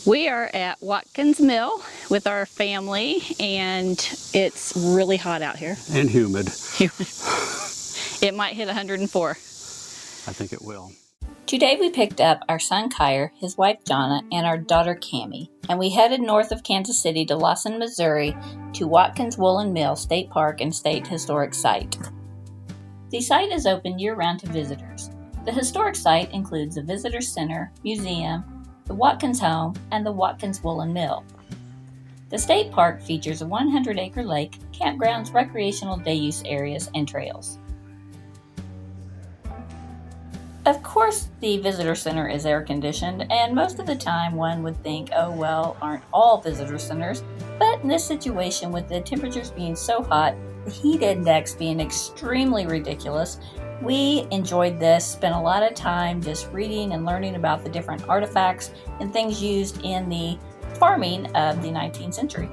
We are at Watkins Mill with our family, and it's really hot out here. And humid. It might hit 104. I think it will. Today we picked up our son Kyer, his wife Jonna, and our daughter Cammie, and we headed north of Kansas City to Lawson, Missouri to Watkins Woolen Mill State Park and State Historic Site. The site is open year-round to visitors. The historic site includes the Visitor Center, Museum, the Watkins Home, and the Watkins Woolen Mill. The state park features a 100-acre lake, campgrounds, recreational day-use areas, and trails. Of course, the visitor center is air-conditioned, and most of the time one would think, oh well, aren't all visitor centers? But in this situation, with the temperatures being so hot, the heat index being extremely ridiculous, we enjoyed this, spent a lot of time just reading and learning about the different artifacts and things used in the farming of the 19th century.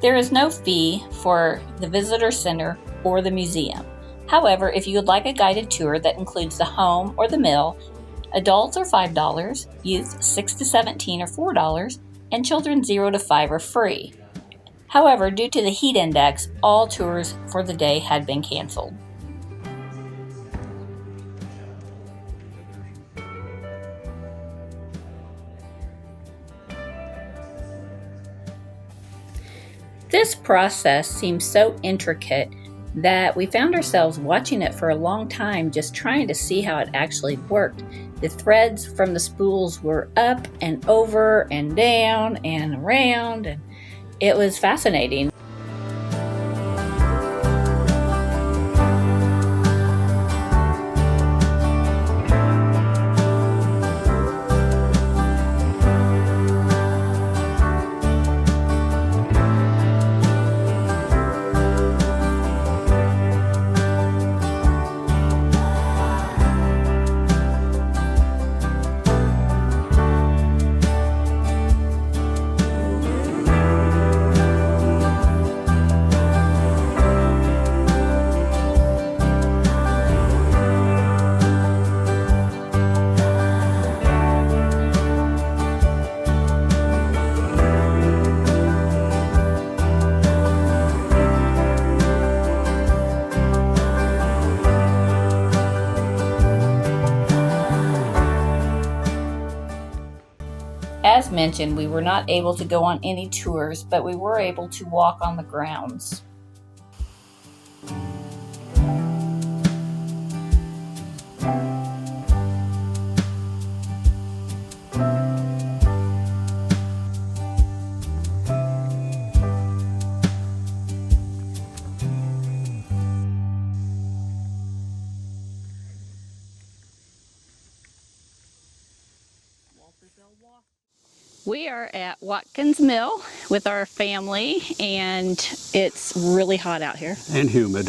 There is no fee for the visitor center or the museum. However, if you would like a guided tour that includes the home or the mill, adults are $5, youth 6 to 17 are $4, and children 0 to 5 are free. However, due to the heat index, all tours for the day had been canceled. This process seems so intricate that we found ourselves watching it for a long time, just trying to see how it actually worked. The threads from the spools were up and over and down and around, and it was fascinating. As mentioned, we were not able to go on any tours, but we were able to walk on the grounds. We are at Watkins Mill with our family, and it's really hot out here. And humid.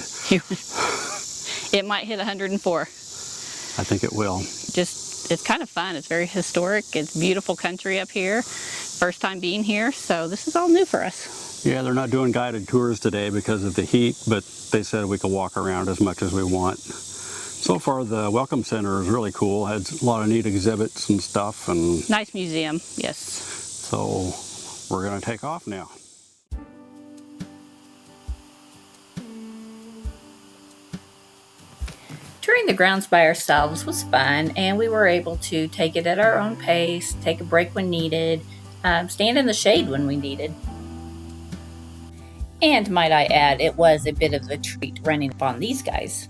It might hit 104. I think it will. It's kind of fun. It's very historic. It's beautiful country up here. First time being here, so this is all new for us. Yeah, they're not doing guided tours today because of the heat, but they said we could walk around as much as we want. So far, the Welcome Center is really cool. It had a lot of neat exhibits and stuff. And nice museum, yes. So we're going to take off now. Touring the grounds by ourselves was fun, and we were able to take it at our own pace, take a break when needed, stand in the shade when we needed. And might I add, it was a bit of a treat running up on these guys.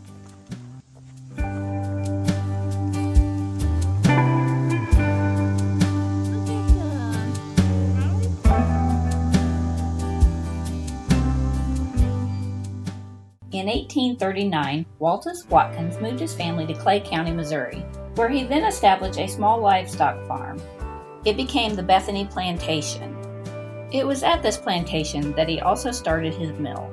In 1839, Waltus Watkins moved his family to Clay County, Missouri, where he then established a small livestock farm. It became the Bethany Plantation. It was at this plantation that he also started his mill.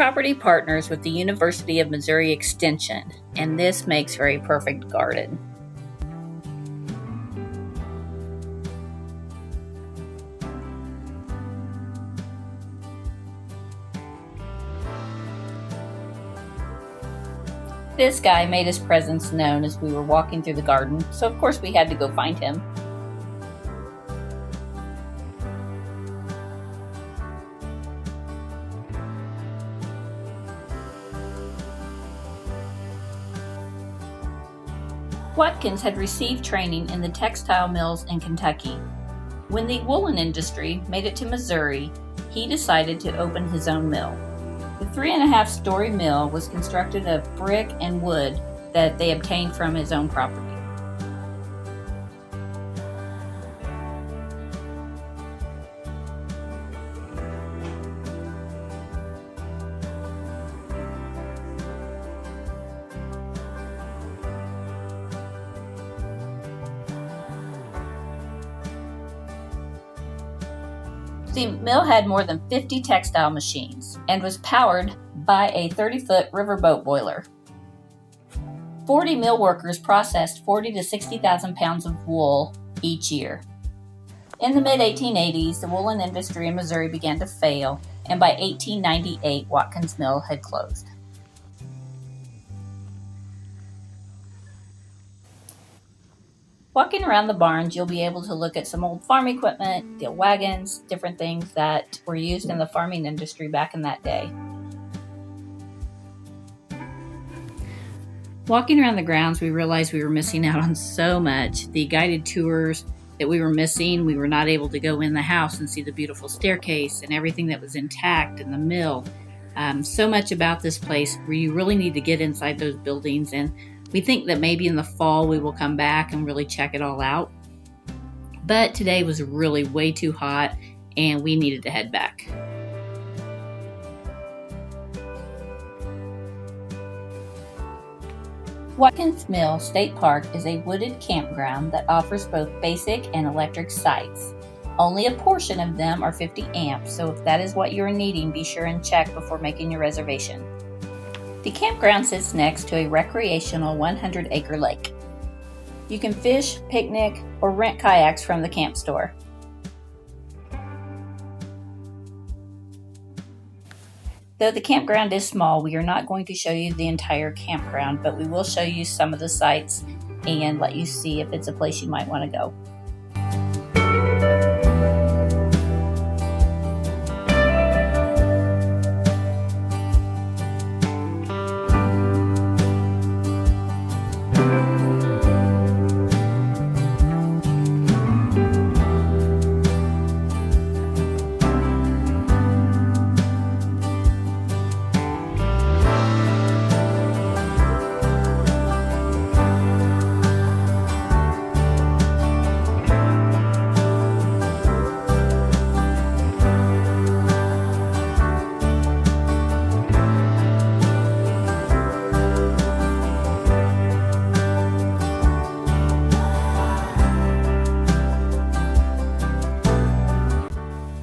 property partners with the University of Missouri Extension, and this makes for a perfect garden. This guy made his presence known as we were walking through the garden, so of course we had to go find him. Watkins had received training in the textile mills in Kentucky. When the woolen industry made it to Missouri, he decided to open his own mill. The 3.5-story mill was constructed of brick and wood that they obtained from his own property. The mill had more than 50 textile machines and was powered by a 30-foot riverboat boiler. 40 mill workers processed 40,000 to 60,000 pounds of wool each year. In the mid-1880s, the woolen industry in Missouri began to fail, and by 1898, Watkins Mill had closed. Walking around the barns, you'll be able to look at some old farm equipment, the wagons, different things that were used in the farming industry back in that day. Walking around the grounds, we realized we were missing out on so much. The guided tours that we were missing, we were not able to go in the house and see the beautiful staircase and everything that was intact in the mill. So much about this place where you really need to get inside those buildings, and we think that maybe in the fall we will come back and really check it all out. But today was really way too hot and we needed to head back. Watkins Mill State Park is a wooded campground that offers both basic and electric sites. Only a portion of them are 50 amps, so if that is what you're needing, be sure and check before making your reservation. The campground sits next to a recreational 100-acre lake. You can fish, picnic, or rent kayaks from the camp store. Though the campground is small, we are not going to show you the entire campground, but we will show you some of the sites and let you see if it's a place you might want to go.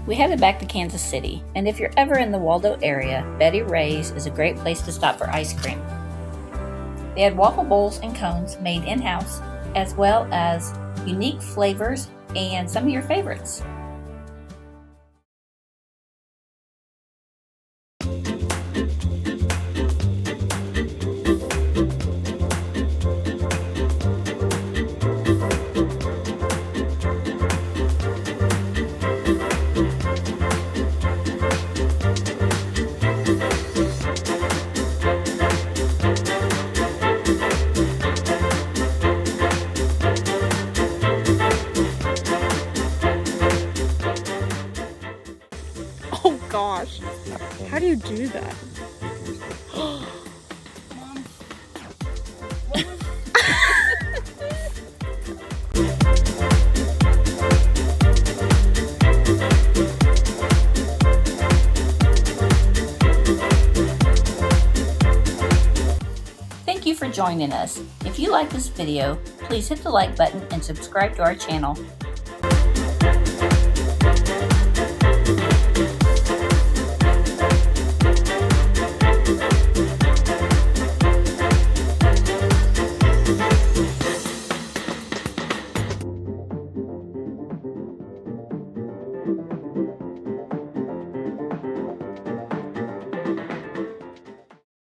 We headed back to Kansas City, and if you're ever in the Waldo area, Reyes is a great place to stop for ice cream. They had waffle bowls and cones made in-house, as well as unique flavors and some of your favorites. Oh gosh, how do you do that? Thank you for joining us. If you like this video, please hit the like button and subscribe to our channel.